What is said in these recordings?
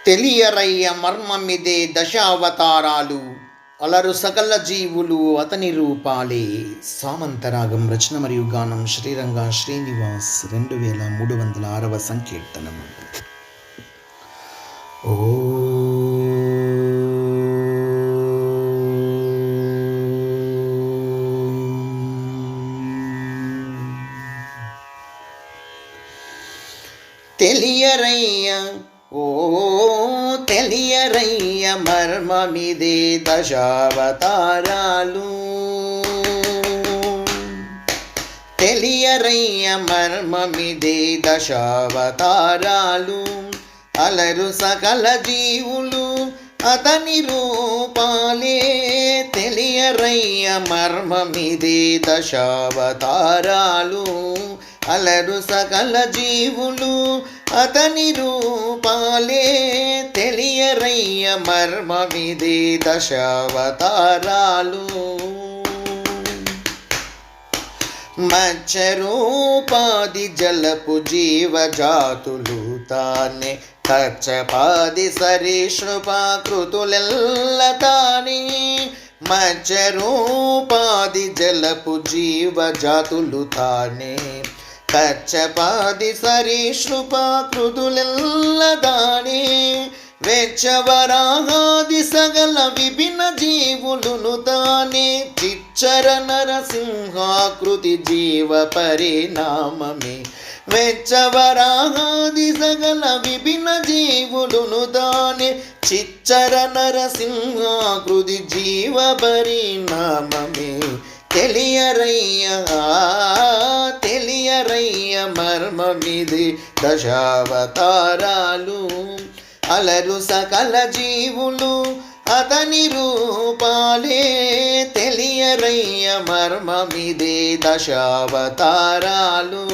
తెలియరయ్య మర్మమిదే దశావతారాలు, అలరు సకల జీవులు అతని రూపాలే. సామంతరాగం రచన మరియు గానం శ్రీరంగ శ్రీనివాస్ 2306వ సంకీర్తనము. ఓ తెలియరయ్య ఓ తెలియరయ్య మర్మమిదే దశావతారాలు, తెలియరయ్య మర్మమిదే దశావతారాలు, అలరు సకల జీవులు అతని రూపాలే. తెలియరయ్య మర్మమిదే దశావతారాలు, అలరు సకల జీవులు అతని రూపాలే. తెలియరయ్య మర్మమిదే దశావతారాలు, మత్స్యరూపాది జలపు జీవజాతులు తానే, కచ్చపాది సరీసృపాకృతులెల్ల తానే. మత్స్యరూపాది జలపు జీవజాతులు తానే, కచ్చపాది సరీసృపాకృతులెల్ల దానే. వెచ్చవరాగాది సగల విభిన్న జీవులును తానే, చిచ్చర నరసింహాకృతి జీవ పరిణామమే. వెచ్చవరాగాది సగల విభిన్న జీవులును తానే, చిచ్చర నరసింహాకృతి జీవ పరిణామమే. తెలియరయ్య తెలియరయ్య మర్మమిదే దశావతారాలు, అలరు సకల జీవులు అతని రూపాలే. తెలియరయ్య మర్మమిదే దశావతారాలు.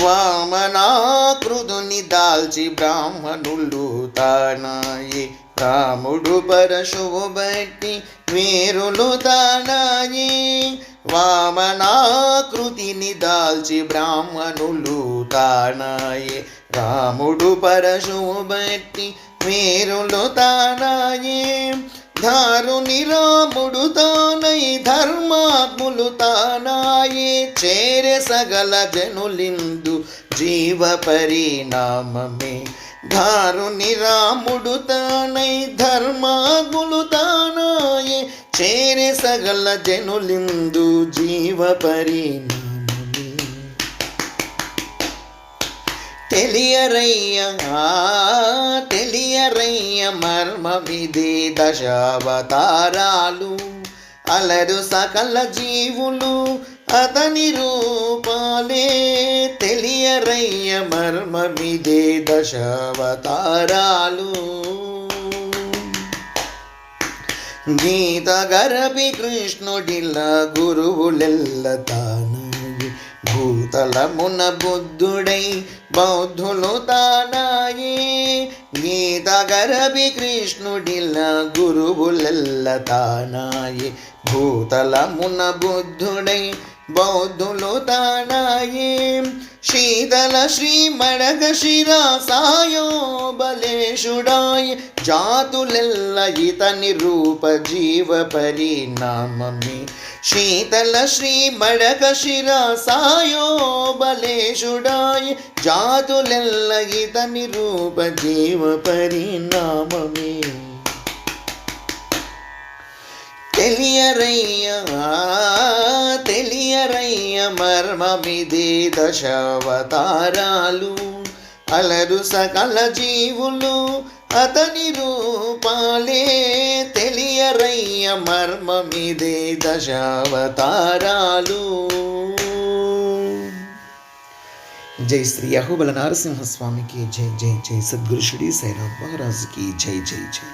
వామనాకృతుని దాల్చి బ్రాహ్మణులు తానాయే, రాముడు పరశువు బట్టి వీరులు తానాయే. వామనాకృతిని దాల్చి బ్రాహ్మణులు తానాయే, రాముడు పరశువు బట్టి వీరులు తానాయే. దారుని రాముడు తానై ధర్మాత్ములు తానాయే, చేరే సగల జనులిందు జీవ పరిణామమే. దారుని రాముడు తానై ధర్మాత్ములు తానాయే, చేరే సగల జనులిందు జీవ పరిణామమే. తెలియరయ్య తెలియరయ్య మర్మమిదే దశావతారాలు, అలరు సకల జీవులు అతని రూపాలే. తెలియరయ్య మర్మమిదే దశావతారాలు. గీత గరపి కృష్ణుడిలా గురువులెల్ల తానాయే, భూతలమున బుద్ధుడై బౌద్ధులు తానాయే. గీత గరపి కృష్ణుడిలా గురువులెల్ల తానాయే, భూతలమున బుద్ధుడై బౌద్ధులు తానాయే. శీతల శ్రీ మడగశిర సాయో బలేశుడాయ, జాతులెల్ల ఇతని రూప జీవ పరిణామమే. శీతల శ్రీ మడగశిర సాయో బలేశుడాయ, జాతులెల్ల ఇతని రూప జీవ పరిణామమే. తెలియరయ్య తెలియరయ్య మర్మమిదే దశావతారాలు, అలరు సకల జీవులు అతని రూపాలే. తెలియరయ్య మర్మమిదే దశావతారాలు. జై శ్రీ అహోబల నరసింహస్వామికి జై. జై జై సద్గురు షిరిడి సాయినాథ్ మహారాజ్ की जय. जय जय.